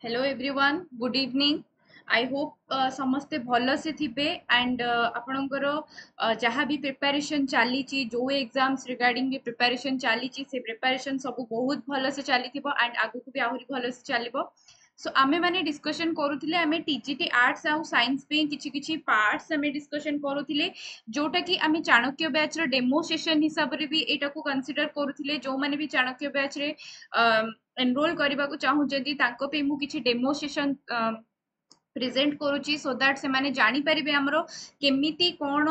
Hello everyone good evening I hope समस्ते भल से थिबे एंड आपणकर जहाँ भी प्रिपरेशन चली जो एग्जाम्स रिगार्डिंग भी प्रिपरेशन चली से प्रिपरेशन सब बहुत भल से चली एंड आगु को भी आहरी भल से चलो सो आमे माने डिस्कशन करूथिले आमे टीजीटी आर्ट्स आउ साइंस पे किछि किछि पार्ट्स आमे डिस्कशन करूथिले जोटा कि आमे चाणक्य बैच रो डेमो सेशन हिसाब रे भी एटा को कंसीडर करूथिले जो माने भी चाणक्य बैच रे एनरोल करबा को चाहू जदी तांको पे मु किछि डेमो सेशन प्रेजेंट करूची सो दैट से माने जानी परिबे हमरो केमिति कोन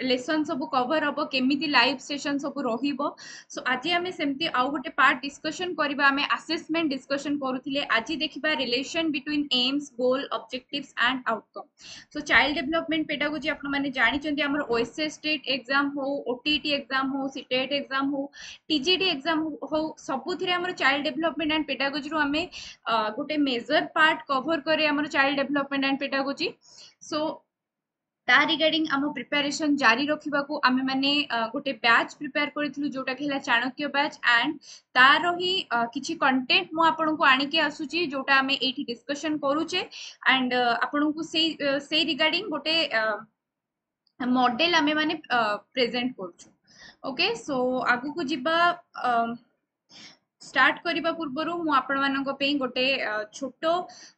लेसन सब कवर हबो केमिति लाइव सेशन सब रहिबो सो आज हमें सेमती आउ गोटे पार्ट डिस्कशन करबा हमें असेसमेंट डिस्कशन करूथिले आज देखिबा relation between AIIMS goal objectives and outcome so child development pedagogy आपण माने जानि चंदी हमरो ओएसएस स्टेट एग्जाम हो ओटीटी एग्जाम हो सीटेट एग्जाम हो टीजीटी एग्जाम हो सबुथिरे हमरो चाइल्ड डेवलपमेंट एंड पेडागोजी रो हमें गोटे मेजर पार्ट कवर करे हमरो चाइल्ड डेवलपमेंट एंड पेडागोजी सो ता रिगार्डिंग आम प्रिपरेशन जारी रखा को आमे माने गोटे बैच प्रिपेयर करथिलु जोटा कि चाणक्य बैच एंड तार ही किछि कंटेंट मु आपन को आनिके आसुची जोटा आमे एठी डिस्कशन करूचे एंड आपन को से रिगार्डिंग गोटे मॉडल आमे माने प्रेजेंट करूछु ओके सो आगु को जिबा स्टार्ट करबा पूर्वरु मु आपण मानक पे गोटे छोटो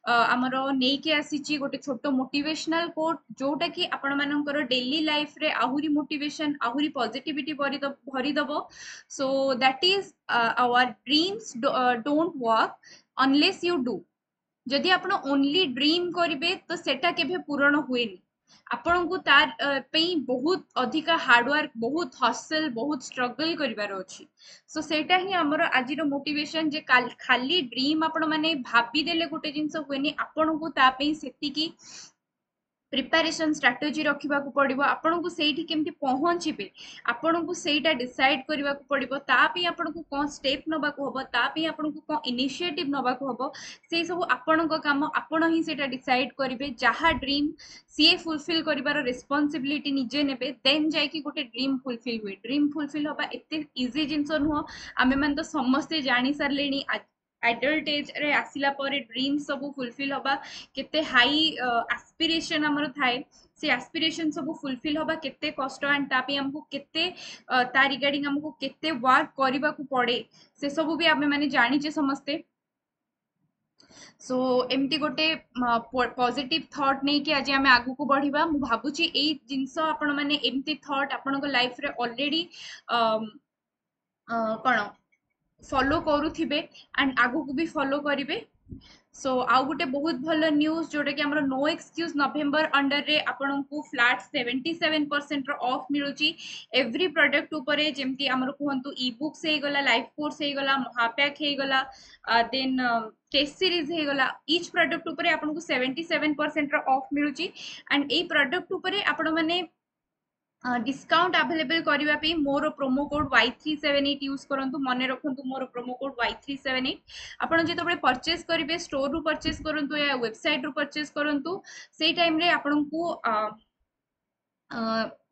हमरो नेके आसीची गोटे छोटो मोटिवेशनल कोट जोटा कि आपण मानकर डेली लाइफ रे आहुरी मोटिवेशन आहुरी पॉजिटिविटी भरी दबो so that is our dreams don't work unless you do जदि आपण ओनली ड्रीम करिवे तो सेटा केभे पूर्ण हुएनी आपण को तार बहुत अधिका हार्डवर्क बहुत हसल बहुत स्ट्रगल करिवार अछि सो सेटा ही हमर आज मोटिवेशन जे खाली ड्रीम आपण माने भाबी देले गोटे जिंस हुएनी आपण को ता पे सेति की प्रिपरेशन स्ट्रेटजी रखा पड़ो आपन को सेठी केमती पहुँचे आपन को सेटा डिसाइड करबा को पड़ो तापी आपन को कौन स्टेप नबा को हबो तापी आपन को कौन इनिशिएटिव नबा को हबो से सब आपन को काम आपन ही सेटा डिसाइड करिवे जहा ड्रीम सी फुलफिल करिवार रिस्पांसिबिलिटी निजे नेबे देन जाय कि गोटे ड्रीम फुलफिल हुए ड्रीम फुलफिल होबा एते इजी जिंस नुह आमे मन तो समस्ते जानी सारलेनी एडल्ट एज रे आसिला परे ड्रीम सब फुलफिल होबा केते हाई एस्पिरेशन हमर थाए से एस्पिरेशन सब फुलफिल होबा केते कष्ट एंड तापी हमको केते ता रिगार्डिंग हमको केते वर्क करबा को पड़े से सब भी आमे माने जानि जे समस्ते सो एमती गोटे पॉजिटिव थॉट नहीं कि आज आमे आगु को बढ़िबा मु भाबुची एई जिंस आपण माने एमती थॉट आपण को लाइफ रे ऑलरेडी कोन फॉलो करूथिबे एंड आगु को भी फॉलो करिवे सो आउ गोटे बहुत भल न्यूज जोटा कि हमरो नो एक्सक्यूज नवेम्बर अंडर रे आपन को फ्लैट 77% ऑफ मिलुची एवरी प्रोडक्ट ऊपर जेमती हमरो कहंतु ई बुक्स हे गला लाइफ कोर्स हे गला महापैक हे गला देन टेस्ट सीरीज हे गला ईच प्रोडक्ट ऊपर आपन को 77% ऑफ मिलुची एंड ए प्रोडक्ट ऊपर आपन माने डिस्काउंट अवेलेबल करबा पे मोर प्रोमो कोड Y378 यूज करंतु मने रखंतु मोर प्रोमो कोड Y378 आपण जेतबे परचेस करिवे स्टोर रु परचेस करंतु या वेबसाइट रु परचेस करंतु सेई टाइम रे आपण को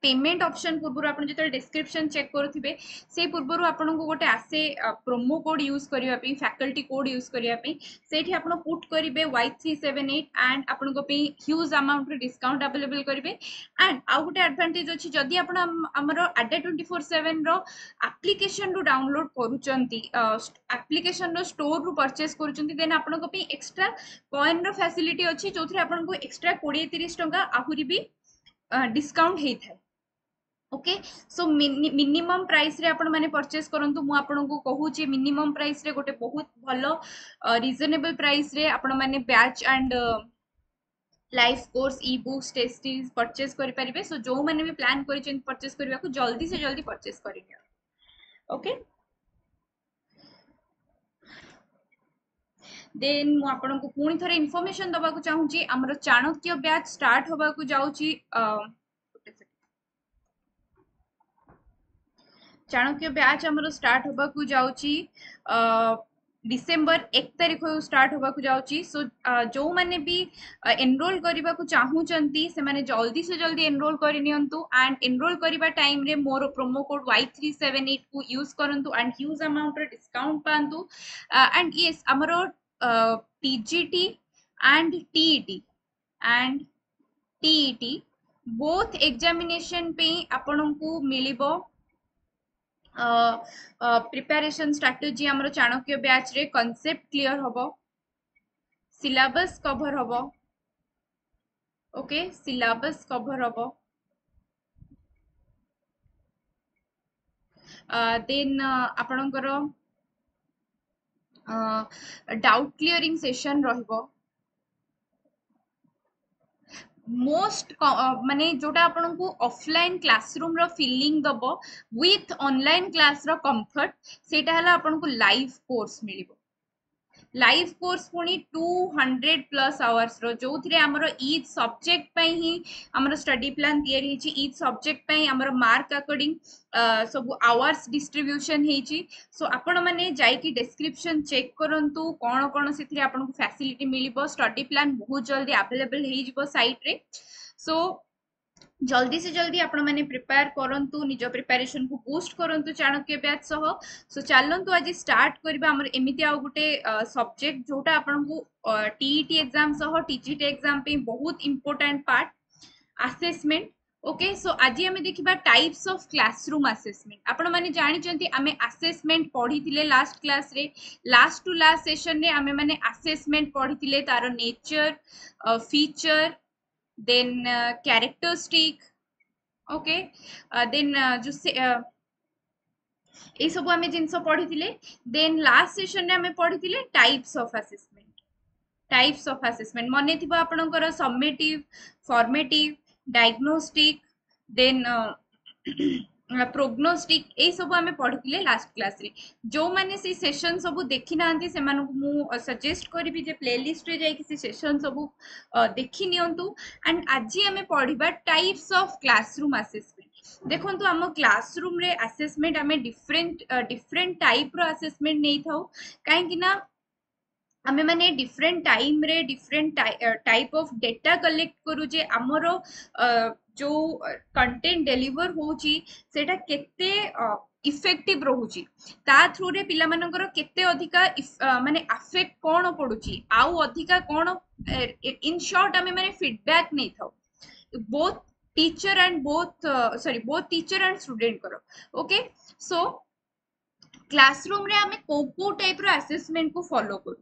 पेमेंट ऑप्शन पूर्व आप जो डिस्क्रिप्शन चेक करुवे से पूर्व आपन को गोटे आसे प्रोमो कोड यूज करने फैकल्टी कोड यूज करने से आप पुट करेंगे Y378 एंड आपन को ह्यूज अमाउंट डिस्काउंट अवेलेबल करेंगे एंड आउ गोटे एडवांटेज अच्छी जदि आप आडा 24/7 एप्लिकेशन रु डाउनलोड करुँच स्टोर रु परचेस करें आपन को एक्स्ट्रा कॉइन रो फैसिलिटी अच्छी जो आपन को एक्स्ट्रा 20-30 टंका आहुरी भी डिस्काउंट होता है ओके सो मिनिमम प्राइस रे आपण माने परचेस करंतु मु आपण को कहूची मिनिमम प्राइस रे गोटे बहुत भलो रीजनेबल प्राइस रे आपण माने batch and life course e books test series purchase करि परिबे सो जो माने भी प्लान करिसेन परचेस करबा को जल्दी से जल्दी परचेस करिनियो ओके देन मु आपण को पुणी थरे इन्फॉर्मेशन दबा को चाहूची हमरो चाणक्य बैच स्टार्ट होबा को जाउची चाणक्य बैच हमरो स्टार्ट होबा को जाउची डिसेंबर 1 तारिख स्टार्ट होबा को जाउची सो जो माने भी एनरोल करबा को चाहूचंती से माने जल्दी से जल्दी एनरोल करि नियंतु एंड एनरोल करबा टाइम रे मोर प्रोमो कोड Y378 को यूज करंतु एंड ह्यूज अमाउंट रे डिस्काउंट पांतु एंड यस हमरो TGT and TET and TET both examination पे आपन को मिलिबो प्रिपरेशन स्ट्रैटेजी हमरो चाणक्य बैच रे कांसेप्ट क्लियर होबो सिलेबस कवर होबो ओके सिलेबस कवर होबो देन आपनकर डाउट क्लियरिंग सेशन रहिबो मोस्ट माने जोटा आपन को ऑफलाइन क्लासरूम रो फीलिंग दबो with online class row comfort सेटा हला आपन को लाइव कोर्स मिलिबो लाइव कोर्स पुणी 200+ आवर्स रो जो थिरे हमरो ईच सब्जेक्ट पे ही हमरो स्टडी प्लान तयारी हिची ईच सब्जेक्ट पे हमरो मार्क अकॉर्डिंग सब आवर्स डिस्ट्रीब्यूशन हिची सो आपण माने जाई कि डिस्क्रिप्शन चेक करंतु कोन कोन से थिरे आपण को फैसिलिटी मिलिबो स्टडी प्लान बहुत जल्दी अवेलेबल हे जिवो साइट रे सो जल्दी से जल्दी आपण माने प्रिपेयर करंतु निज प्रिपरेशन को बूस्ट करंतु चाणक्य बैच सह सो चलंतु आज स्टार्ट करबा हमर एमिति आ गुटे सब्जेक्ट जोटा आपण को टीईटी एग्जाम सह टीजीटी एग्जाम पे बहुत important part assessment okay so आज हमें देखिबा टाइप्स ऑफ क्लासरूम असेसमेंट आपण माने जानि चंती हमें असेसमेंट पढी थिले लास्ट क्लास रे लास्ट टू लास्ट सेशन रे हमें माने असेसमेंट पढी थिले तार nature feature then characteristic okay then जो से ए सब हमें जिंस पढ़ी थिले then last session रे हमें पढ़ी थिले types of assessment मने थिबा आपनकर summative formative diagnostic then prognostic ए सब हमें पढ़िथिले लास्ट क्लास रे जो माने से सेशन सब देखि नांती से मानु मु सजेस्ट करबी जे प्लेलिस्ट रे जाई कि से सेशन सब देखि नियंतु एंड आज हमें पढ़िबा टाइप्स ऑफ क्लासरूम असेसमेंट देखंतु हम क्लासरूम रे असेसमेंट हमें डिफरेंट टाइप रो असेसमेंट नै थाउ काहे कि ना हमें माने डिफरेंट टाइम रे different type of data collect करू जे हमरो जो कंटेंट डिलीवर होची सेटा केते इफेक्टिव रहूची ता थ्रू रे पिला मानकर केते अधिका माने अफेक्ट कोन पडुची आउ अधिका कोन इन शॉर्ट हमें माने फीडबैक नै थाउ both teacher and both teacher and student करो ओके सो क्लासरूम रे हमें को टाइप रो असेसमेंट को फॉलो करू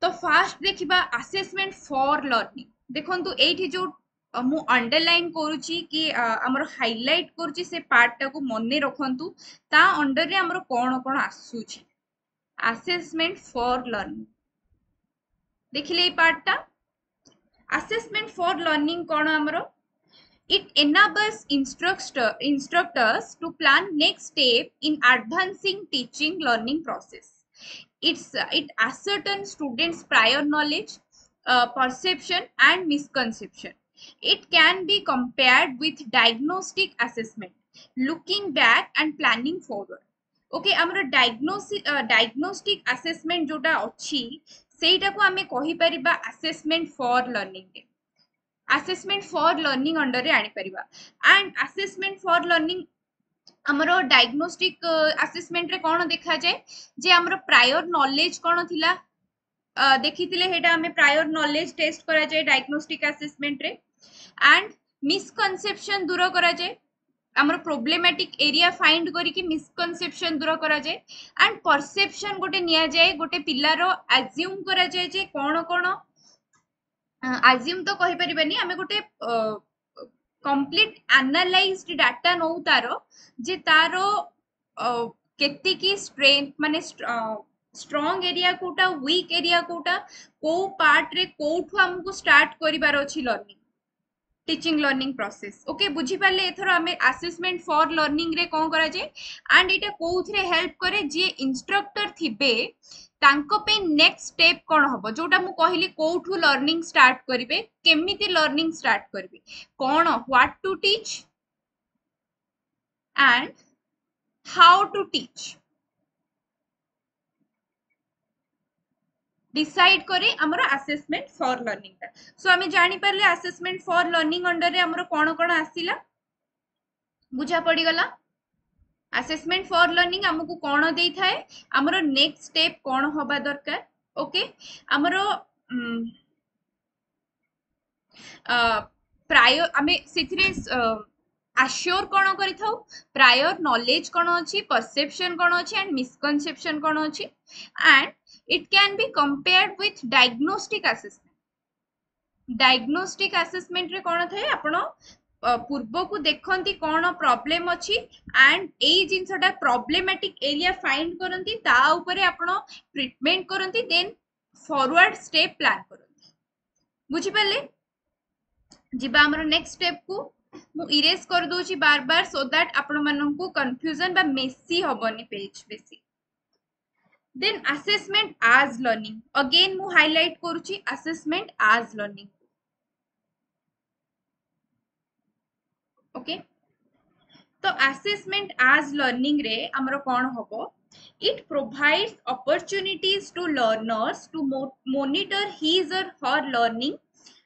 तो फास्ट देखिबा असेसमेंट फॉर लर्निंग देखंतु एठी जो मु अंडरलाइन करूची कि हमर हाइलाइट करूची से पार्ट टा को मने रखंतु ता अंडर रे हमर कोन कोन आसुची असेसमेंट फॉर लर्निंग देखिले ई पार्ट टा असेसमेंट फॉर लर्निंग कोन हमर it enables instructors to plan next step in advancing teaching learning process it ascertains students prior knowledge perception and misconception it can be compared with diagnostic assessment looking back and planning forward okay amara diagnostic assessment जोटा अछि सेटा को हमें कहि परिबा assessment for learning रे assessment for learning under रे आनी परिबा and assessment for learning हमरो डायग्नोस्टिक असेसमेंट रे कोन देखा जाय जे हमरो प्रायर नॉलेज कोन थिला देखिथिले हेटा हमें प्रायर नॉलेज टेस्ट करा जाय डायग्नोस्टिक असेसमेंट रे एंड मिसकंसेप्शन दूर करा जाय हमरो प्रॉब्लमेटिक एरिया फाइंड करी कि मिसकंसेप्शन दूर करा जाय एंड परसेप्शन गोटे निया जाय गोटे पिलारो अज्यूम करा जाय जे कोन कोन अज्यूम तो कहि परिबानी हमें गोटे कंप्लीट एनालाइज्ड डाटा नौ तारो जे तारो केति की स्ट्रेंथ माने स्ट्रांग एरिया कोटा वीक एरिया कोटा को पार्ट रे कोठु हमको स्टार्ट करिबार अछि learning teaching learning process okay बुझी पाले एथरो हमें असेसमेंट फॉर लर्निंग रे कोन करा जे एंड एटा कोउथरे हेल्प करे जे इंस्ट्रक्टर थिबे तांको पे नेक्स्ट स्टेप कोन हबो जोटा मु कहिली कोठु लर्निंग स्टार्ट करिवे केमिति लर्निंग स्टार्ट करिवे कोन what to teach and how to teach decide करे हमरो असेसमेंट फॉर लर्निंग ता सो हमें जानि परले असेसमेंट फॉर लर्निंग अंडर रे हमरो कोन कोन आसीला बुझा पड़ी गला असेसमेंट फॉर लर्निंग हमको कोन देई थाए हमरो नेक्स्ट स्टेप कोन होबा दरकार ओके हमरो प्रायर आमे सिथिरे आश्योर कौन करि थाउ प्रायर नॉलेज कौन अछि परसेप्शन कौन अछि एंड मिसकंसेप्शन कौन अछि and it can be compared with diagnostic assessment diagnostic assessment रे कौन थाए आपण पूर्व को देखंती कौन प्रॉब्लम अछि एंड एई जिंसटा प्रॉब्लमेटिक एरिया फाइंड करंती ता ऊपर आपण ट्रीटमेंट करंती देन फॉरवर्ड स्टेप प्लान करंती बुझी पाले जिबा हमर नेक्स्ट स्टेप को मु इरेज कर दोची बार बार सो दैट आपण मानन को कंफ्यूजन बा मेसी होबनी पेज बेसी देन असेसमेंट आज लर्निंग अगेन मु हाइलाइट करूची असेसमेंट आज लर्निंग ओके तो असेसमेंट आज लर्निंग रे हमरो कोन होबो it provides opportunities to learners to monitor his or her learning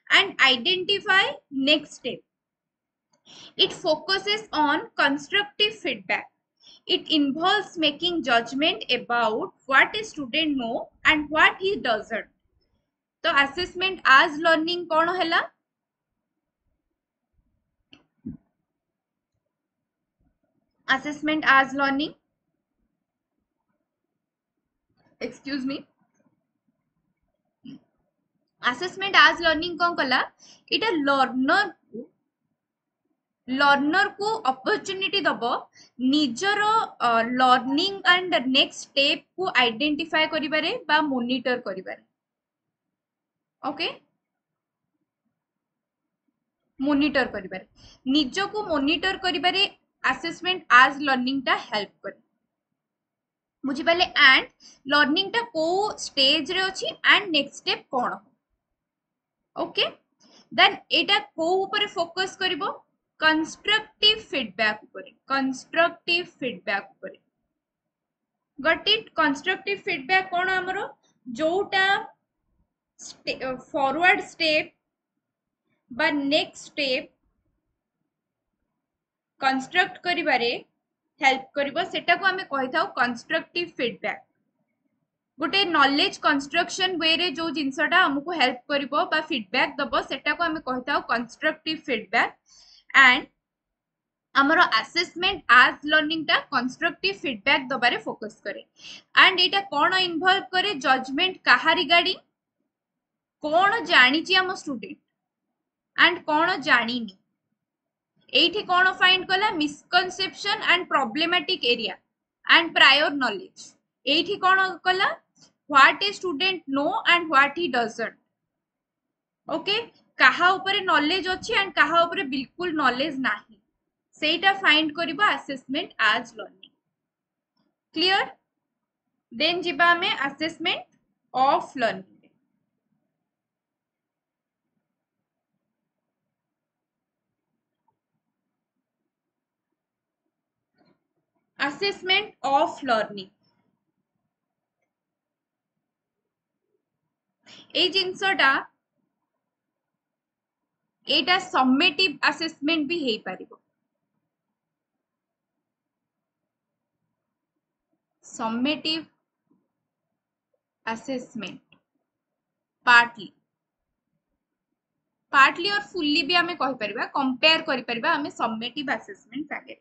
and identify next step it focuses on constructive feedback it involves making judgment about what a student know and what he doesn't तो assessment as learning कौन हैला assessment as learning excuse me assessment as learning कौन कला इटा learner को opportunity दबो निजर learning and next step को आइडेंटिफाई करिबारे बा मॉनिटर करिबारे ओके मॉनिटर करिबारे निज को मॉनिटर करिबारे असेसमेंट आज लर्निंग टा हेल्प करे बुझी पाले एंड लर्निंग टा को स्टेज रे अछि एंड नेक्स्ट स्टेप कोन ओके देन एटा को ऊपर फोकस करिवो कंस्ट्रक्टिव फीडबैक ऊपर कंस्ट्रक्टिव फीडबैक ऊपर गट इट कंस्ट्रक्टिव फीडबैक कोन हमरो जोटा फॉरवर्ड स्टेप बा नेक्स्ट स्टेप कंस्ट्रक्ट करिबारे हेल्प करिवो सेटा को हमें कहि थाउ कंस्ट्रक्टिव फीडबैक गोटे नॉलेज कंस्ट्रक्शन वे रे जो जिंसटा हमको हेल्प करिवो बा फीडबैक दबो सेटा को हमें कहि थाउ कंस्ट्रक्टिव फीडबैक एंड हमरो असेसमेंट आज लर्निंग टा कंस्ट्रक्टिव फीडबैक दबारे फोकस करे एंड एटा कोन इन्वॉल्व करे जजमेंट कहा रिगार्डिंग कोन जानि छि हम स्टूडेंट एंड कोन जानिनी एठी कोन फाइंड कला misconception and problematic area and prior knowledge एठी कोन कला what a student know and what he doesn't okay कहा ऊपर नॉलेज अछि एंड कहा ऊपर बिल्कुल नॉलेज नाही सेटा फाइंड करिबा असेसमेंट आज लर्निंग क्लियर देन जिबा में assessment of learning assessment of learning ए जिंसटा एटा समेटिव असेसमेंट भी हेई पारिबो समेटिव असेसमेंट पार्टली और फुल्ली भी हमें कहि परिबा कंपेयर करि परिबा हमें समेटिव असेसमेंट सागे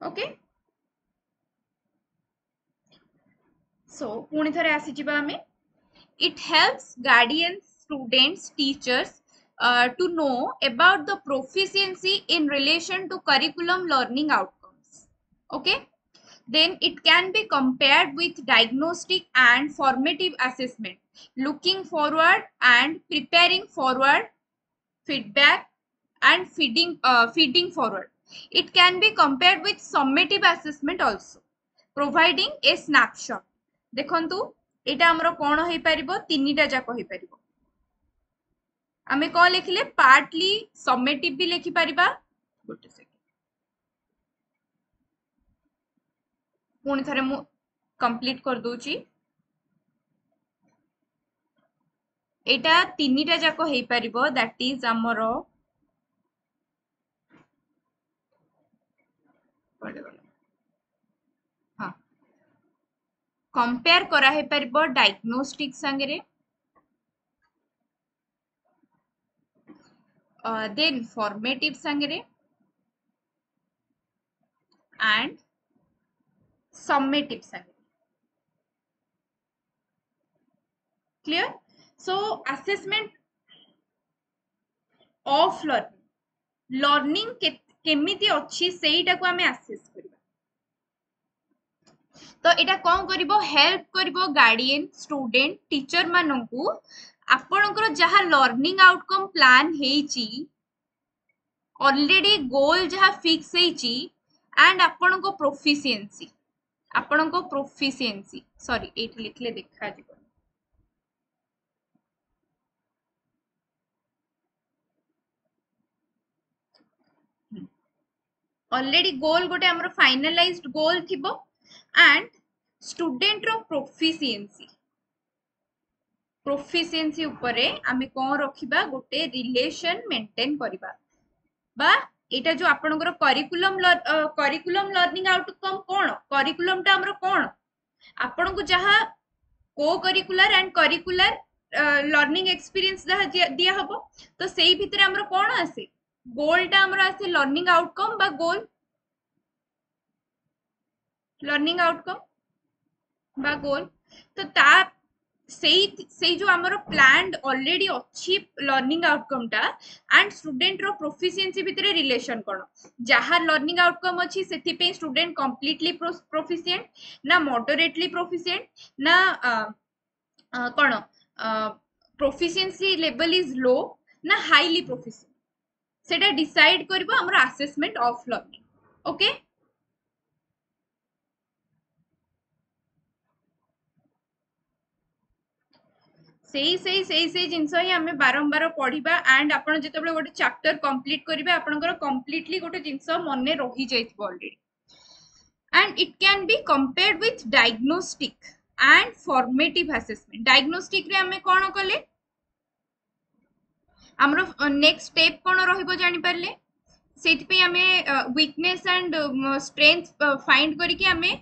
ओके सो पुणी थरे आसी जिबा हमें it helps guardians students teachers to know about the proficiency in relation to curriculum learning outcomes okay then it can be compared with diagnostic and formative assessment looking forward and preparing forward feedback and feeding forward it can be compared with summative assessment also providing a snapshot देखंतु एटा हमरो कोन होई परिबो तीनिटा जाको होई परिबो आमे को लिखले partly summative भी लिखि परिबा गोटे सेकंड पुणी थरे मु कंप्लीट कर दोची एटा तीनिटा जाको होई परिबो दैट इज हमरो हाँ कंपेयर करा हे परबो डायग्नोस्टिक संगे देन फॉर्मेटिव संगे एंड समेटिव संगे clear so assessment of learning learning केमिति अच्छी सेटा को आमे असेस करबा तो एटा कौन करिवो हेल्प करिवो गार्डियन स्टूडेंट टीचर माननकु आपनकर जहा लर्निंग आउटकम प्लान हेची ऑलरेडी गोल जहा फिक्स हेची एंड आपनको प्रोफिशिएंसी सॉरी एट लिखले देखा जिवो ऑलरेडी गोल गोटे हमर फाइनलाइज्ड गोल थिबो एंड स्टूडेंट रो प्रोफिशिएंसी उपरे आमे कोन रखिबा गोटे रिलेशन मेंटेन करिबा बा एटा जो आपनकर करिकुलम लर्निंग आउटकम कोन करिकुलम टा हमर कोन आपनको जहा को curricular and curricular learning experience जहा दिया हबो तो सेही भितरे हमर कोन आसे गोल टा हमर आसे लर्निंग आउटकम बा गोल लर्निंग आउटकम बा गोल तो ता सेही जो हमर प्लान्ड ऑलरेडी अच्छी लर्निंग आउटकम टा एंड स्टूडेंट रो प्रोफिशिएंसी भितरे रिलेशन कोन जहा लर्निंग आउटकम अछि सेति पे स्टूडेंट कंप्लीटली प्रोफिशिएंट ना मॉडरेटली प्रोफिशिएंट ना कोन प्रोफिशिएंसी लेवल इज लो ना हाईली प्रोफिशिएंट सेटा डिसाइड करबो हमर असेसमेंट ऑफ लर्निंग ओके सेही जिनस ही आमे बारंबार पढ़िबा एंड आपण जेतेबेले गोटे चैप्टर कंप्लीट करिवे आपनकर कंप्लीटली गोटे जिनस मने रही जाइथिबो already and it can be compared with diagnostic and formative assessment diagnostic रे आमे कोन कले हमरो नेक्स्ट स्टेप कोन रहिबो जानि परले सेति पे आमे वीकनेस एंड स्ट्रेंथ फाइंड करिके आमे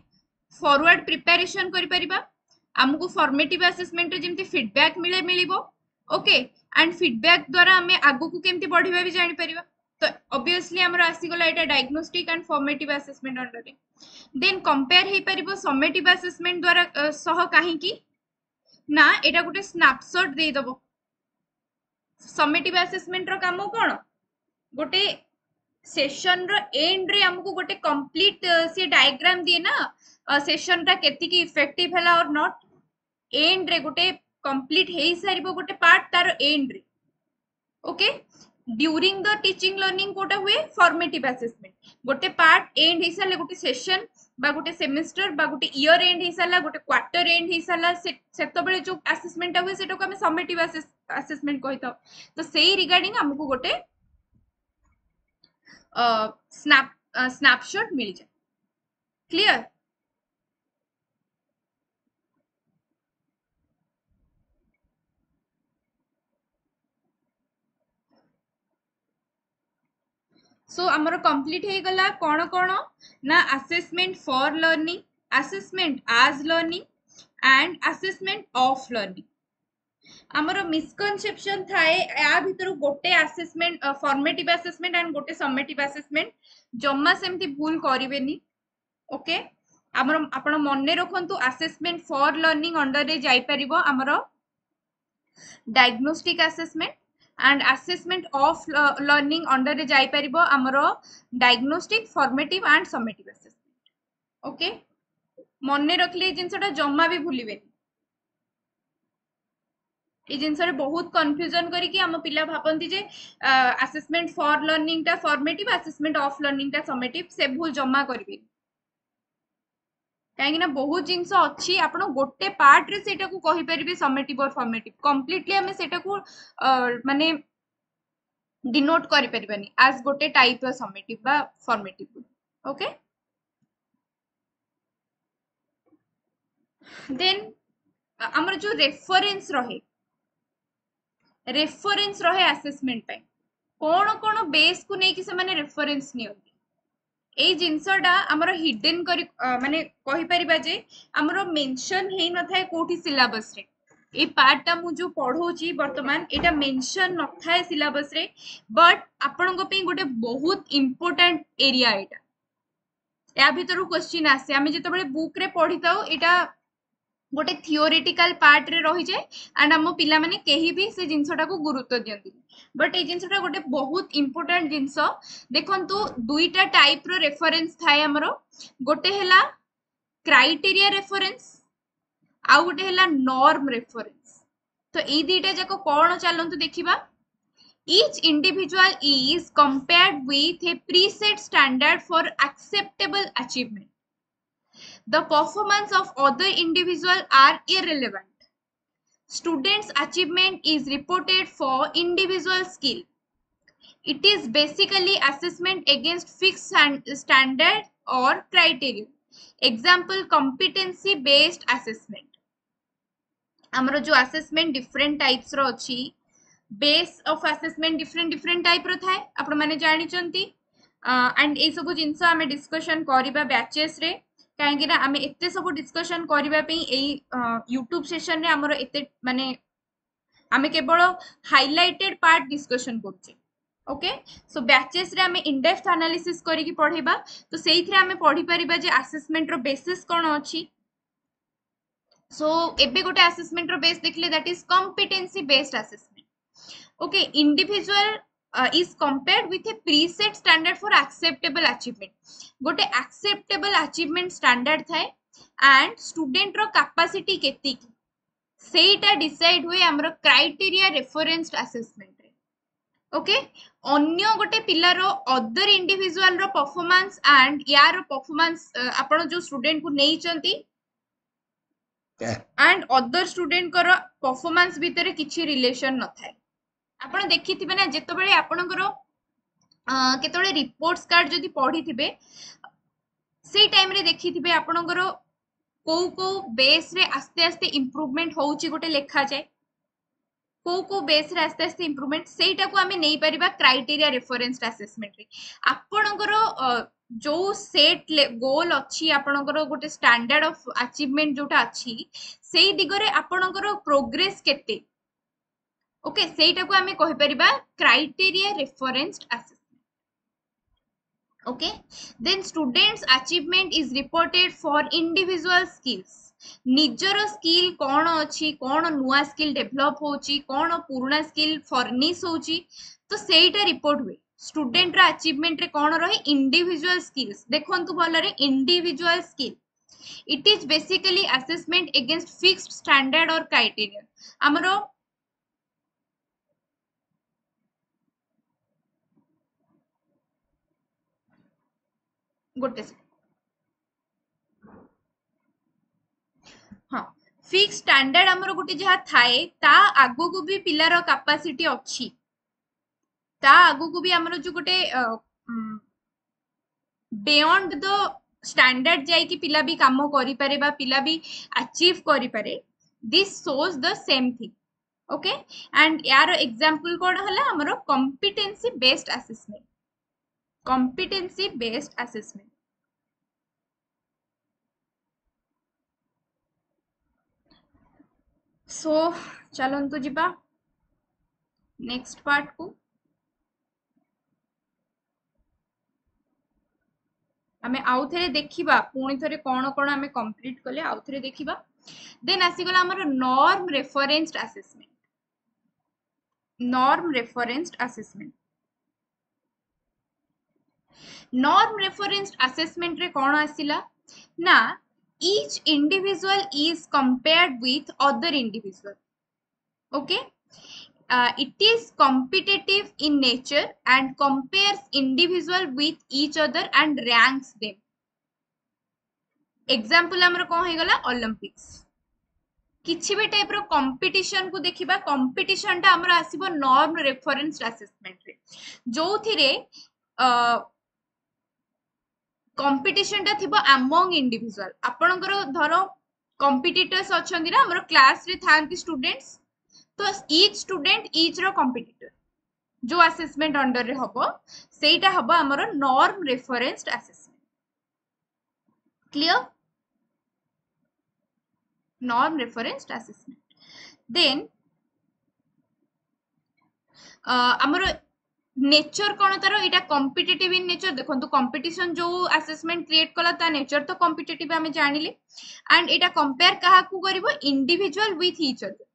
फॉरवर्ड प्रिपरेशन करि परिबा हमको फॉर्मेटिव असेसमेंट रे जेमति फीडबैक मिलिबो ओके एंड फीडबैक द्वारा हमें आगु को केमति बढ़िबा भी जानि परिबा तो ऑब्वियसली हमर आसी गला एटा diagnostic and formative assessment under रे देन कंपेयर हे परिबो समेटिव असेसमेंट द्वारा सह काहे की ना एटा गोटे स्नैपशॉट दे दबो समेटिव असेसमेंट रो काम कोन गोटे सेशन रो एंड रे हमको गोटे कंप्लीट से डायग्राम दिए ना सेशन टा केति की इफेक्टिव हैला और नॉट एंड रे गोटे कंप्लीट हेई सारिबो गोटे पार्ट तार एंड रे okay during the teaching learning कोटा हुए फॉर्मेटिव असेसमेंट गोटे पार्ट एंड हेई साले गोटे सेशन बा गोटे सेमेस्टर बा गोटे ईयर एंड हेई साला गोटे क्वार्टर एंड हेई साला सेतो बेले जो असेसमेंट हुए सेटा को हमें समेटिव असेसमेंट कहितो तो सेही रिगार्डिंग हमको गोटे स्नैपशॉट मिल जाए क्लियर सो हमर कंप्लीट हे गला कोन कोन ना assessment for learning assessment as learning and assessment of learning हमर मिसकनसेप्शन थाए या भीतर गोटे असेसमेंट फॉर्मेटिव असेसमेंट एंड गोटे समेटिव असेसमेंट जम्मा सेमती भूल करिवेनी ओके हमर आपण मन्ने रखंतु असेसमेंट फॉर लर्निंग अंडर रे जाई परिबो हमर diagnostic assessment and assessment of learning under रे जाई परिबो हमरो diagnostic formative and summative assessment okay मन्ने रखले जिंसटा जम्मा भी भूलिबेनी ए जिंस रे बहुत कंफ्यूजन करी कि हम पिला भापंती जे असेसमेंट फॉर लर्निंग टा फॉर्मेटिव असेसमेंट ऑफ लर्निंग टा समेटिव से भूल जम्मा करिवे काहे ना बहुत जिंस अछि आपण गोटे पार्ट रे सेटा को कहि परिबे समेटिव और फॉर्मेटिव कंप्लीटली हमें सेटा को माने डिनोट करि परिबानी एज गोटे टाइप ऑफ समेटिव बा फॉर्मेटिव ओके देन हमर जो रेफरेंस रहे असेसमेंट पे कौन कौन बेस को नहीं कि से माने रेफरेंस नहीं होती एई जिनसटा हमर हिडन करी माने कहि परिबा जे हमर मेंशन हेई न थाए कोठी सिलेबस रे ए पार्ट मु जो पढ़ौची वर्तमान एटा मेंशन न थाए सिलेबस रे बट आपन पे गोटे बहुत इंपोर्टेंट एरिया एटा या भीतर क्वेश्चन आसे आमे जेते बुक रे पढ़ी ताऊ एटा गोटे थियोरेटिकल पार्ट रे रही जाए एंड हम पिला माने केही भी से जिनसटा को गुरुत्व दियंती बट ए जिनसटा गोटे बहुत इंपोर्टेंट जिनस देखंतु दुईटा टाइप रो रेफरेंस थाए हमरो गोटे हैला क्राइटेरिया रेफरेंस आउ गोटे हैला नॉर्म रेफरेंस तो ई दुईटा जाको कोन चलंतु देखिबा each individual is compared with a preset standard for acceptable achievement. The performance of other individuals are irrelevant. Students' achievement is reported for individual skill. It is basically assessment against fixed standard or criteria. Example, competency based assessment. हमरो जो assessment different types रो अछि base of assessment different type रो थाए आपण माने जानि चंती and ए सब जिंस हमें डिस्कशन करिबा बैचेस रे काहेकि ना हमें एते सब डिस्कशन करिबा पे ए YouTube सेशन रे हमरो एते माने हमें केवल हाइलाइटेड पार्ट डिस्कशन करछे ओके सो बैचेस रे हमें इन डेप्थ एनालिसिस करी की पढेबा तो सेइथरे हमें पढी परिबा जे असेसमेंट रो बेसिस कोन अछि सो एबे गोटे असेसमेंट रो बेस देखले that is competency based assessment okay individual is compared with a preset standard for acceptable achievement gote acceptable achievement standard thae and student ro capacity keti seita decide hoye amro criteria referenced assessment re okay अन्य गोटे पिलार other individual रो performance and यार performance आपण जो student को नै चंती एंड अदर स्टूडेंट को परफॉर्मेंस भीतर किछि रिलेशन न थाए आपण देखिथिबे ना जेतबेले आपणकर केतबेले रिपोर्ट्स कार्ड जदि पढिथिबे सेई टाइम रे देखिथिबे आपणकर को बेस रे आस्ते आस्ते इंप्रूवमेंट होउची गोटे लेखा जाय को बेस रे आस्ते आस्ते इंप्रूवमेंट सेइटा को हमें नै परिबा क्राइटेरिया रेफरेंस असेसमेंट रे आपणकर जो सेट गोल अछि आपणकर गोटे स्टैंडर्ड ऑफ अचीवमेंट जोटा अछि सेई दिगरे आपणकर प्रोग्रेस केते ओके सेइटा को हमें कहि परिबा criteria referenced assessment okay then students achievement is reported for individual skills निजर स्किल कोन अछि कोन नुवा स्किल डेवलप होची कोन पुराना स्किल फर्निश होची तो सेइटा रिपोर्ट हुए स्टूडेंट रा अचीवमेंट रे कोन रही इंडिविजुअल स्किल्स देखंतु भल रे individual skill it is basically assessment against fixed standard और क्राइटेरिया हमरो गोटे हाँ फिक्स स्टैंडर्ड हमरो गोटे जहा थाए ता आगो को भी पिलार कैपेसिटी अछि ता आगो को भी हमरो जो गोटे बियॉन्ड द स्टैंडर्ड जाई कि पिला भी काम करि पारे बा पिला भी अचीव करि पारे this shows the same thing okay and यार एग्जांपल कोन हला हमरो competency based assessment competency based assessment so चलंतु जिबा नेक्स्ट पार्ट को हमें आउ थरे देखिबा पुणी थरे कोन कोन हमें कंप्लीट कले आउ थरे देखिबा देन आसी गला हमर norm referenced assessment norm referenced assessment रे कोन आसिला ना each individual is compared with other individual okay it is competitive in nature and compares individual with each other and ranks them example हमर कोन हे गला ओलंपिक्स किछि भी type रो competition को देखिबा competition ता हमर आसीबो नॉर्म रेफरेंस्ड असेसमेंट रे जोथिरे कंपटीशन टा थिबो अमंग इंडिविजुअल आपनकर धरो कंपिटिटर्स अछंदी ना हमर क्लास रे थांती स्टूडेंट्स तो each student each row competitor जो असेसमेंट अंडर रे हबो सेटा हबो हमर norm referenced assessment Clear? Norm referenced assessment. Then आमर नेचर कौन तार यहाँ कॉम्पिटिटिव इन नेचर देखो कंपटीशन जो असेसमेंट क्रिएट कला ता नेचर तो कॉम्पिटिटिव आम जानिले एंड यहाँ कंपेयर क्या करिवो individual with each other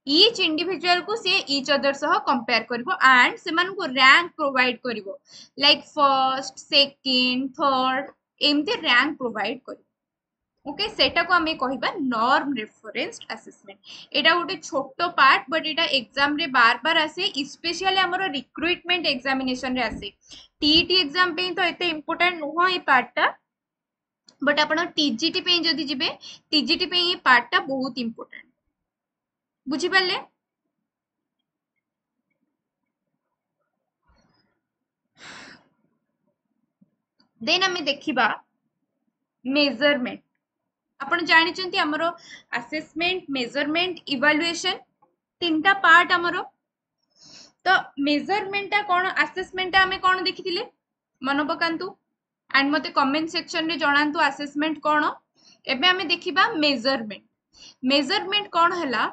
each individual को से ईच अदर सह कंपेयर करिवो एंड सेमान को रैंक प्रोवाइड करिवो लाइक फर्स्ट सेकंड थर्ड एमती रैंक प्रोवाइड करिवो ओके सेटा को हमें कहबा नॉर्म रेफरेंस्ड असेसमेंट एटा गोटे छोटो पार्ट बट एटा एग्जाम रे बार बार आसे स्पेशली हमरो रिक्रूटमेंट एग्जामिनेशन रे आसे टीईटी एग्जाम पे तो एते इंपोर्टेंट नुह ए पार्टटा बट आपण टीजीटी पे जदी जिबे टीजीटी पे ये पार्टटा बहुत इंपोर्टेंट बुझी पाले देन हमें देखिबा मेजरमेंट आपण जानिचंती हमरो असेसमेंट मेजरमेंट इवैल्यूएशन तीनटा पार्ट हमरो तो मेजरमेंट कोन असेसमेंट हमें कोन देखिथिले मन पकांतु एंड मते कमेंट सेक्शन रे जणांतु असेसमेंट कोन एबे हमें देखिबा मेजरमेंट मेजरमेंट कोन हला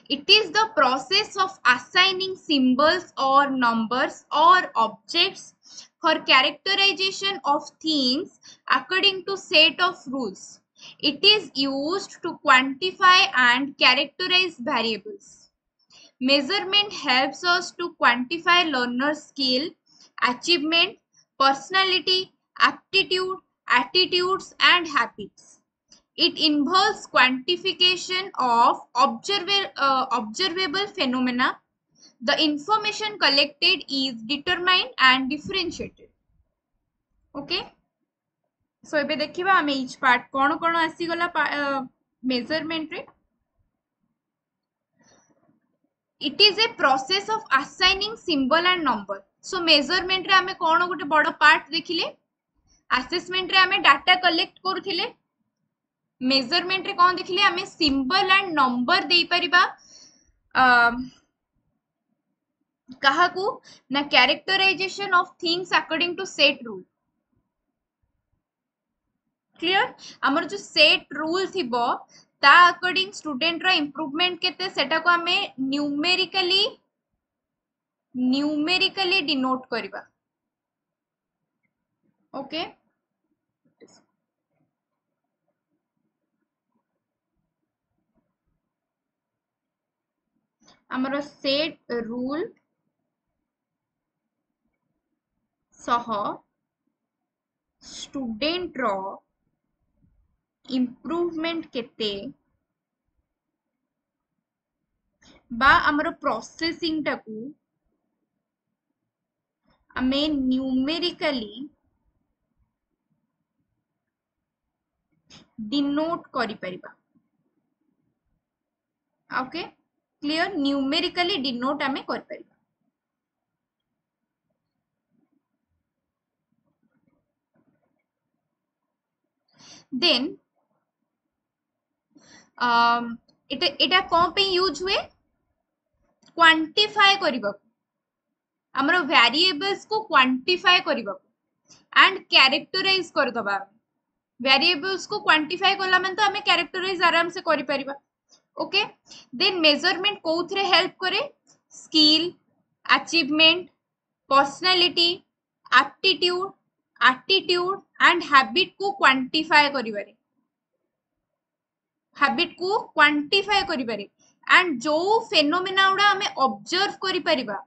it is the process of assigning symbols or numbers or objects for characterization of things according to set of rules. It is used to quantify and characterize variables. Measurement helps us to quantify learner skill, achievement, personality, aptitude, attitudes, and habits. It involves quantification of observable phenomena. The information collected is determined and differentiated. Okay? So, एबे देखिबा हमें each part कौन कौन आसी गला measurement रे. It is a process of assigning symbol and number. So, measurement रे हमें कौन गोटे बड़ part देखिले. Assessment रे हमें data collect करूथिले. मेजरमेंट रे कौन देखिले हमें सिंबल एंड नंबर दे परिबा कहा को ना characterisation of things according to set rule clear हमर जो सेट रूल थिबो ता अकॉर्डिंग स्टूडेंट रो इंप्रूवमेंट केते सेटा को हमें न्यूमेरिकली डिनोट करबा ओके हमर सेट रूल सह स्टूडेंट रो इंप्रूवमेंट केते बा हमर प्रोसेसिंग टाकू हमें न्यूमेरिकली डिनोट करि परिबा ओके क्लियर न्यूमेरिकली डिनोट हमें कर परिबा देन एटा कोन पे यूज हुए क्वांटिफाई करबा हमरो वेरिएबल्स को क्वांटिफाई करबा एंड कैरेक्टराइज कर दबा वेरिएबल्स को क्वांटिफाई करला मन तो हमें कैरेक्टराइज आराम से करि परिबा ओके देन मेजरमेंट कोथरे हेल्प करे skill achievement personality aptitude and habit को क्वांटिफाई करिबारे हैबिट को क्वांटिफाई करिबारे एंड जो फेनोमेना उडा हमें ऑब्जर्व करि परिबा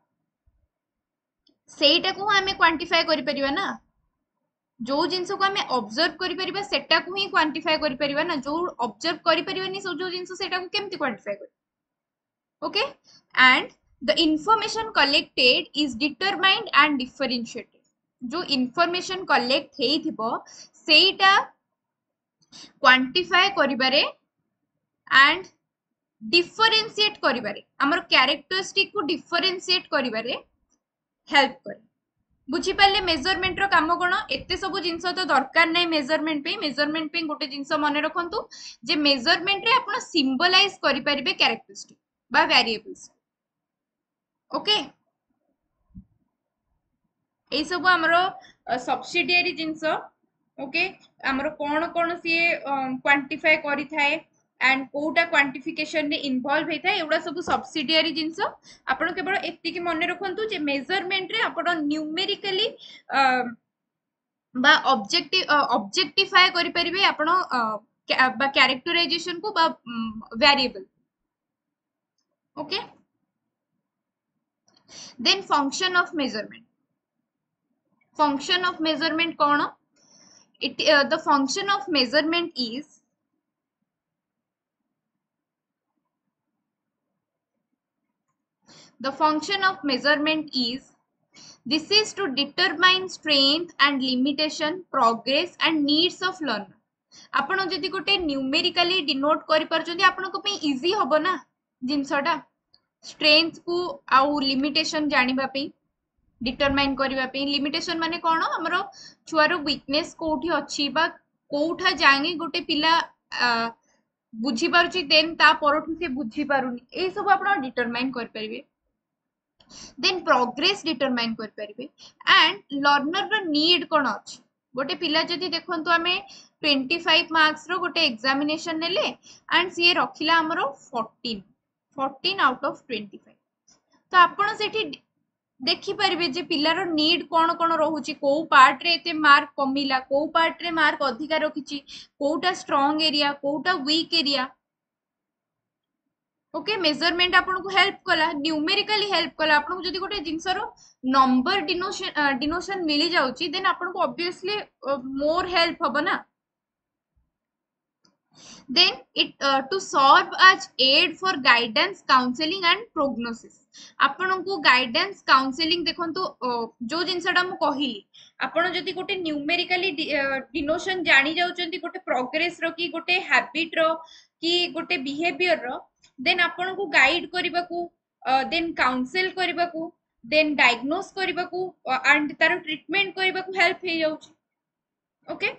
सेटा को हमें क्वांटिफाई करि परिबा ना जो जिंस को हमें ऑब्जर्व करि परिबा सेटा को ही क्वांटिफाई करि परिबा ना जो ऑब्जर्व करि परिबानी सो जो जिंस सेटा को केमति क्वांटिफाई करि okay and the information collected is determined and differentiated जो इंफॉर्मेशन कलेक्ट हेइथिबो सेटा क्वांटिफाई करिबारे एंड डिफरेंशिएट करिबारे हमर कैरेक्टरिस्टिक को डिफरेंशिएट करिबारे हेल्प करे बुझी पाले मेजरमेंट रो काम कोन एते सब जिंस तो दरकार नै मेजरमेंट पे गोटे जिंस मने रखंतु जे मेजरमेंट रे आपण सिंबलाइज करि परिबे कैरेक्टरिस्टिक बा वेरिएबल्स ओके ए सब हमरो सब्सिडियरी जिंस ओके हमरो कोन सी क्वांटिफाई करि थाए एंड कोटा क्वांटिफिकेशन रे इन्वॉल्व हे थाए एउडा सब सब्सिडियरी जिंस आपण केवल एति की मन रखंतु जे मेजरमेंट रे आपण न्यूमेरिकली बा ऑब्जेक्टिफाई करि परिबे आपण बा कैरेक्टराइजेशन को बा variable okay then function of measurement कौन it the function of measurement is the function of measurement is this is to determine strength and limitation progress and needs of learner आपण जदि गोटे न्यूमेरिकली डिनोट करि परछन्ती आपण को पे easy होबो ना जिंसटा स्ट्रेंथ को आउ लिमिटेशन जानिबा पे डिटरमाइन करबा पे लिमिटेशन माने कोन हमरो छुआर वीकनेस कोठी अछि बा कोठा जांगे गोटे पिला बुझी पारुची देन ता परठु से बुझी पारुनी ए सब आपण डिटरमाइन कर परिबे देन प्रोग्रेस डिटरमाइन कर परिबे एंड लर्नर रो नीड कोन अछि गोटे पिला जदि देखंतु हमें 25 मार्क्स रो गोटे एग्जामिनेशन नेले एंड सी रखिला हमरो 14 आउट ऑफ 25 तो आपण सेठी देखि परिबे जे पिलार नीड कोन कोन रहउची को पार्ट रे एते मार्क कमिला को पार्ट रे मार्क अधिका रखिची कोटा स्ट्रांग एरिया कोटा वीक एरिया ओके मेजरमेंट आपन को हेल्प कला न्यूमेरिकली हेल्प कला आपन को जदी गोटे जिंसरो नंबर डिनोशन मिली जाउची देन आपन को ऑब्वियसली मोर हेल्प हबो ना then it to serve as aid for guidance counseling and prognosis आपण को गाइडेंस काउंसलिंग देखंतु जो जिंसटा मु कहिली आपण जदी गोटे न्यूमेरिकली डिनोशन जानि जाउचंती गोटे प्रोग्रेस रो की गोटे हैबिट रो की गोटे बिहेवियर रो देन आपण को गाइड करबा को देन काउंसल करबा को देन डायग्नोस करबा को एंड तार ट्रीटमेंट करबा को हेल्प हे जाउची ओके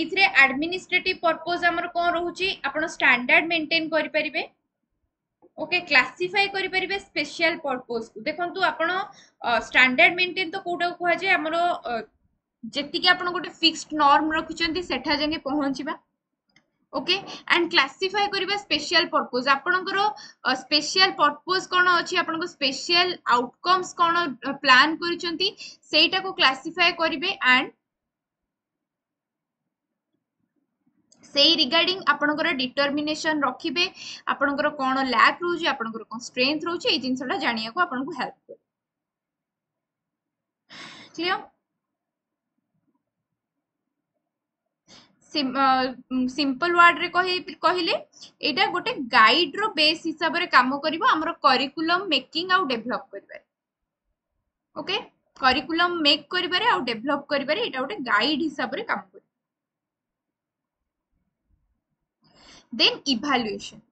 इथरे एडमिनिस्ट्रेटिव पर्पस हमर कोन रहउची आपण स्टैंडर्ड मेंटेन करि परिबे ओके क्लासिफाई करि परिबे स्पेशल पर्पस को देखंतु आपण स्टैंडर्ड मेंटेन तो कोटा को जे हमर जेति कि आपण गोटे फिक्स्ड नॉर्म रखिचंती सेठा जंगे पहुंचीबा ओके एंड क्लासिफाई करिबा स्पेशल पर्पस आपणकर स्पेशल पर्पस कोन अछि आपणको स्पेशल आउटकम्स कोन प्लान करिचंती सेटा को क्लासिफाई करिवे एंड सेई रिगार्डिंग आपणकर डिटरमिनेशन रखिबे आपणकर कोन लैक रहउची आपणकर कोन स्ट्रेंथ रहउची ए जिंसटा जानिया को आपणको हेल्प कर क्लियर सिंपल वर्ड रे कहिले एटा गोटे गाइड रो बेस हिसाब रे काम करिवो हमरो करिकुलम मेकिंग आउ डेवलप करिबारे ओके करिकुलम मेक करिबारे आउ डेवलप करिबारे एटा गोटे गाइड हिसाब रे काम कर then evaluation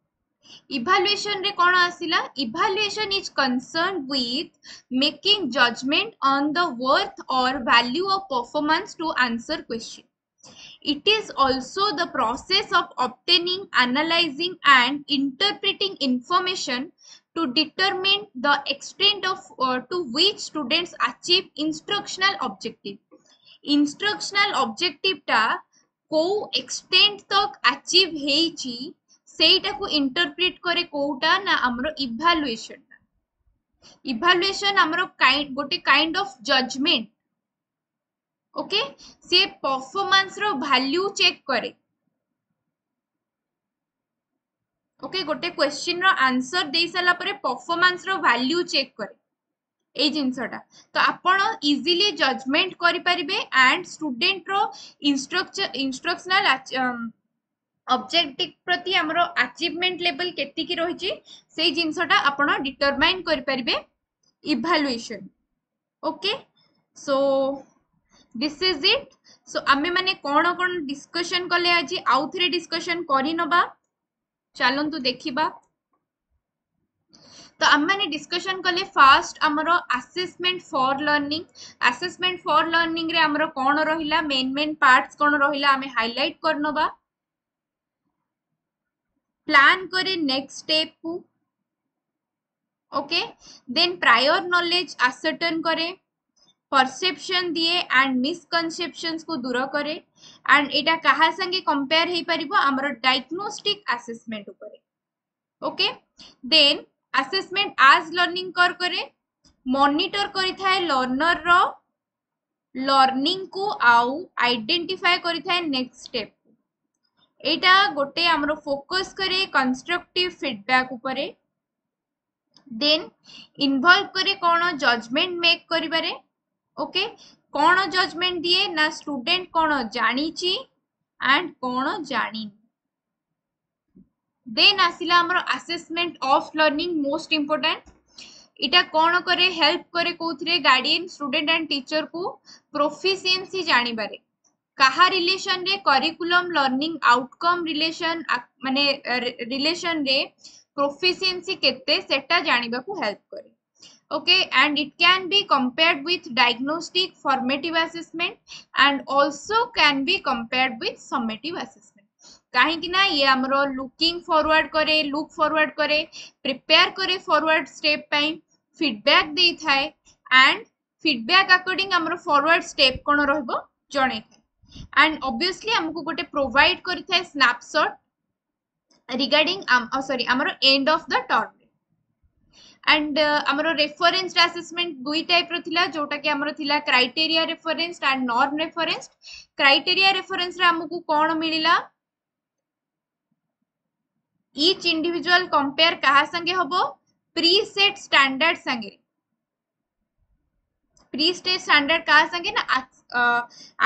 re kon asila evaluation is concerned with making judgment on the worth or value of performance to answer question it is also the process of obtaining analyzing and interpreting information to determine the extent of to which students achieve instructional objective ta को extent तक achieve हेची सेटा को interpret करे कोटा ना हमरो evaluation हमरो गोटे काइंड ऑफ जजमेंट ओके से परफॉर्मेंस रो वैल्यू चेक करे ओके गोटे क्वेश्चन रो आंसर दे साला परे परफॉर्मेंस रो वैल्यू चेक करे ए जिंसटा तो आपण इजीली जजमेंट करि परिबे एंड स्टूडेंट रो इंस्ट्रक्शनल ऑब्जेक्टिव प्रति हमरो अचीवमेंट लेवल केति की रहिची सेई जिंसटा आपण डिटरमाइन करि परिबे evaluation okay so this is it so आमे माने कोन कोन डिस्कशन कले आजी आउ थरे डिस्कशन करि नबा चलंतु देखिबा तो आम मैंने डिस्कशन कले फास्ट आमरो असेसमेंट फॉर लर्निंग रे आमरो कोन रहिला मेन पार्ट्स कोन रहिला आमे हाइलाइट करनबा प्लान करे नेक्स्ट स्टेप को okay then prior knowledge ascertain करे परसेप्शन दिए एंड मिसकनसेप्शंस को दूर करे एंड एटा कहा संगे कंपेयर हे परिबो हमर डायग्नोस्टिक असेसमेंट ऊपर ओके देन असेसमेंट आज लर्निंग कर करे मॉनिटर करि थाए लर्नर रो लर्निंग को आउ आइडेंटिफाई करि थाए नेक्स्ट स्टेप एटा गोटे हमरो फोकस करे कंस्ट्रक्टिव फीडबैक ऊपर देन इन्वॉल्व करे कोन जजमेंट मेक करिबारे ओके कोन जजमेंट दिए ना स्टूडेंट कोन जानिची एंड कोन जानी देन आसिला हमर assessment of learning most important इटा कोन करे हेल्प करे कोथरे गार्डियन स्टूडेंट एंड टीचर को प्रोफिशिएंसी जानि बारे कहा रिलेशन रे करिकुलम लर्निंग आउटकम रिलेशन माने रिलेशन रे प्रोफिशिएंसी केते सेटा जानिबा को हेल्प करे okay and it can be compared with diagnostic formative assessment and also can be compared with summative assessment काहे कि ना ये हमरो लुकिंग फॉरवर्ड करे लुक फॉरवर्ड करे प्रिपेयर करे फॉरवर्ड स्टेप पई फीडबैक देई थाए एंड फीडबैक अकॉर्डिंग हमरो फॉरवर्ड स्टेप कोन रहबो जणे थाए एंड ऑब्वियसली हमको गोटे प्रोवाइड करि थाए स्नैपशॉट रिगार्डिंग सॉरी हमरो end of the term and हमरो रेफरेंस असेसमेंट दुई टाइप रो थिला जोटा कि हमरो थिला criteria reference and norm reference criteria reference रे हमको कोन मिलिला ईच इंडिविजुअल कंपेयर कहा संगे होबो प्रीसेट स्टैंडर्ड संगे प्रीसेट स्टैंडर्ड कहा संगे ना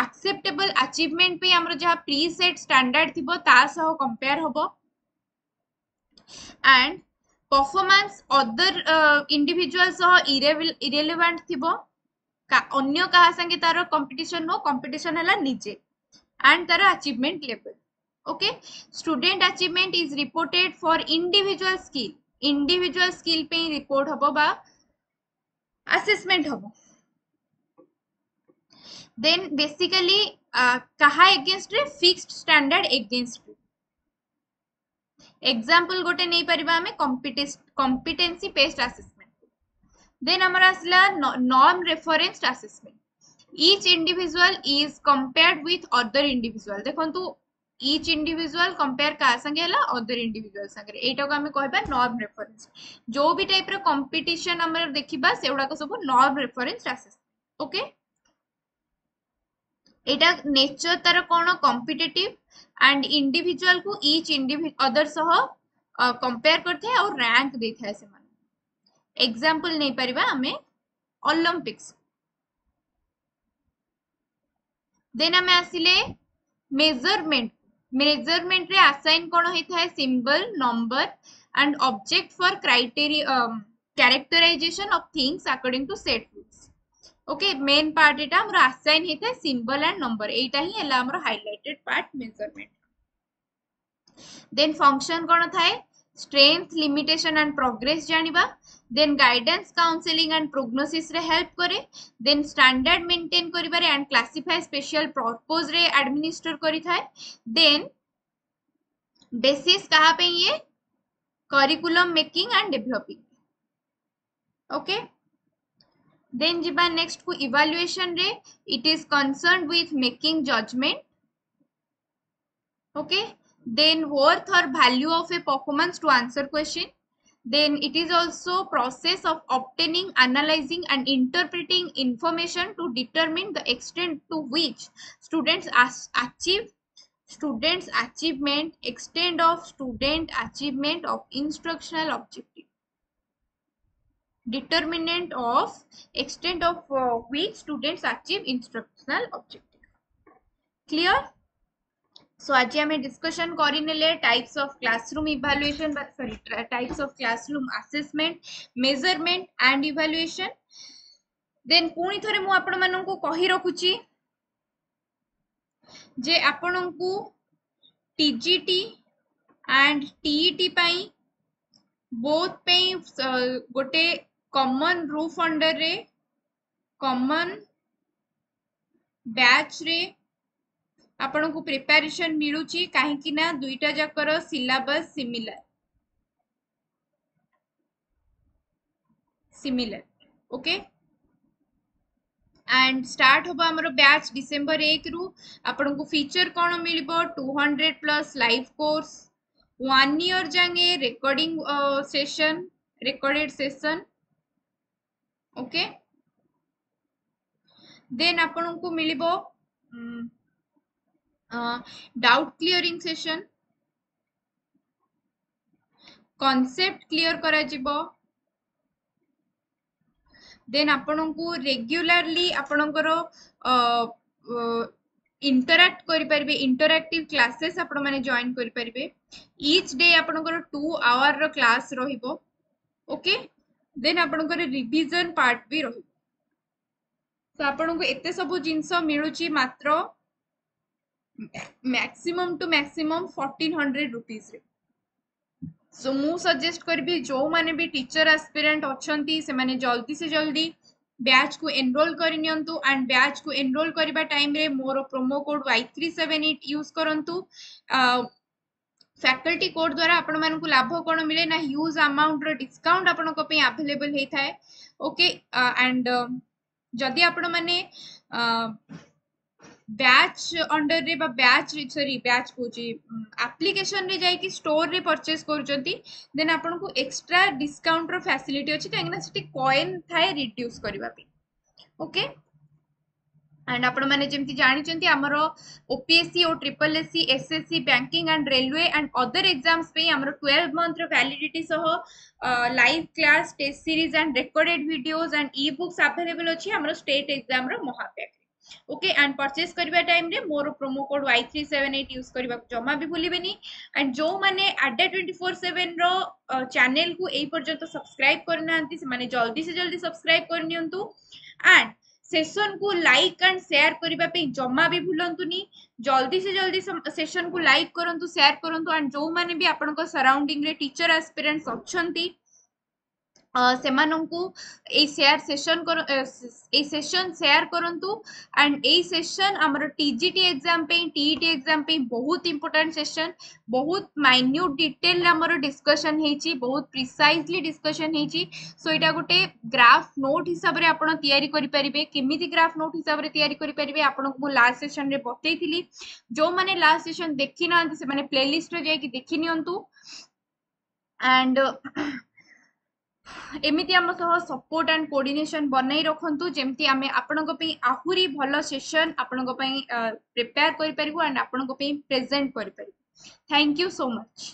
एक्सेप्टेबल अचीवमेंट पे हमरो जहा प्रीसेट स्टैंडर्ड थिबो ता सह कंपेयर होबो एंड परफॉर्मेंस अदर इंडिविजुअल सह इरेलेवेंट थिबो अन्य कहा संगे तारो कंपटीशन नो कंपटीशन हला निजे and taro achievement level okay student achievement is reported for individual skill पे रिपोर्ट हबो बा असेसमेंट हबो देन बेसिकली कहा अगेंस्ट रे फिक्स्ड स्टैंडर्ड अगेंस्ट एग्जांपल गोटे नहीं परिबा हमें कॉम्पिटेंसी बेस्ड असेसमेंट देन हमरा असला norm reference assessment each individual is compared with other individual देखंतु ईच इंडिविजुअल कंपेयर का संगे हला अदर इंडिविजुअल संगे एटा को हमें कहबा नॉर्म रेफरेंस जो भी टाइप रो कंपटीशन हमर देखिबा सेउडा को सब नॉर्म रेफरेंस असेसमेंट ओके एटा नेचर तार कोन कॉम्पिटिटिव एंड इंडिविजुअल को ईच अदर सह कंपेयर करथे और रैंक देथे से माने एग्जांपल नहीं परिबा हमें ओलंपिक्स देन हमें आसिले मेजरमेंट मेजरमेंट रे असाइन कोन होइथाय symbol number and object for criteria characterization of things according to set rules okay main part एटा हमरा असाइन हेता सिंबल एंड नंबर एटा ही हला हमरा highlighted part measurement then function कोन थाए स्ट्रेंथ लिमिटेशन एंड प्रोग्रेस जानिबा then guidance counselling and prognosis रे हेल्प करे देन स्टैंडर्ड मेंटेन करिबारे एंड क्लासिफाई स्पेशल पर्पस रे एडमिनिस्टर करि थाए देन बेसिस कहा पे ये curriculum making and developing okay then jiba next ku evaluation रे it is concerned with making judgment okay then worth or value of a performance to answer question then it is also process of obtaining analyzing and interpreting information to determine the extent to which students achieve students achievement extent of student achievement of instructional objective determinant of extent of which students achieve instructional objective clear so आज हमें discussion करिनेले types of classroom evaluation sorry types of classroom assessment measurement and evaluation then पुनी थरे मु आपण माननकु कहि रखुची जे आपनकु टीजीटी एंड टीईटी पई बोथ पई गोटे कॉमन रूफ अंडर रे कॉमन बैच रे आपण को प्रिपरेशन मिलुची काहे कि ना दुईटा जाकर syllabus similar okay and start होबो हमरो बैच डिसेंबर 1 रु आपनको फीचर कोन मिलिबो 200 प्लस लाइव कोर्स 1 ईयर जांगे recording session recorded session okay then आपनको मिलिबो doubt clearing session concept clear करा जिवो देन आपनको रेगुलरली आपणकर इंटरैक्ट करि परिबे इंटरैक्टिव क्लासेस आपण माने जॉइन करि परिबे ईच डे आपणकर 2 आवर रो क्लास रहिबो ओके देन आपणकर रिवीजन पार्ट भी रहिबो तो आपनको एते सब जिंस मिलुची मात्र मैक्सिमम टू मैक्सिमम 1400 रुपीस रे सो मु सजेस्ट करबी जो माने भी टीचर एस्पिरेंट अछंती से माने जल्दी से जल्दी बैच को एनरोल कर नियंतु एंड बैच को एनरोल करबा टाइम रे मोर प्रोमो कोड Y378 यूज करंतु फैकल्टी कोड द्वारा आपण मानन को लाभ कोन मिले ना ह्यूज अमाउंट रो डिस्काउंट आपण को पे अवेलेबल हे थाए ओके एंड जदि आपण माने बैच अंडर रे बा batch sorry batch Kochi application रे जाई कि स्टोर रे परचेस करजंती देन आपन को एक्स्ट्रा डिस्काउंट रो फैसिलिटी अछि काहेकि ना सिटी कॉइन थाए रिड्यूस करबा पे ओके एंड आपण माने जेमति जानि चंती हमरो ओपीएससी और triple SC SSC banking and railway and other exams पे हमरो 12 मंथ रो वैलिडिटी सह live class test series and recorded videos and e books available अछि हमरो स्टेट एग्जाम रो महापैक ओके एंड परचेस करबा टाइम रे मोर प्रोमो कोड Y378 यूज करबा जमा भी भूलिबेनी एंड जो माने अड्डा 24/7 रो चैनल को एई पर्यंत सब्सक्राइब करनांती से माने जल्दी से जल्दी सब्सक्राइब करनियंतु एंड सेशन को लाइक एंड शेयर करबा पे जमा भी भूलंतुनी जल्दी से जल्दी सेशन को लाइक करंतु शेयर करंतु एंड जो माने भी आपन को सराउंडिंग रे टीचर एस्पिरेंट्स अछंती सेमानंकु ए शेयर सेशन कर ए सेशन शेयर करंतु एंड ए सेशन हमर टीजीटी एग्जाम पे टीईटी एग्जाम पे बहुत इंपोर्टेंट सेशन बहुत माइन्यूट डिटेल हमर डिस्कशन हेची बहुत प्रिसाइजली डिस्कशन हेची सो एटा गोटे ग्राफ नोट हिसाब रे आपण तयारी करि परिबे केमिति ग्राफ नोट हिसाब रे तयारी करि परिबे आपण को लास्ट सेशन रे बतैथिली जो माने लास्ट सेशन देखि ना से माने प्लेलिस्ट रे जाय कि देखि नियंतु एंड एमिति आम सह सपोर्ट एंड कोऑर्डिनेशन बनई रखंतु जेमति आमे आपनको पे आहुरी भलो सेशन आपनको पे प्रिपेयर करि परिबो एंड आपनको पे प्रेजेंट करि परिबो थैंक यू सो मच।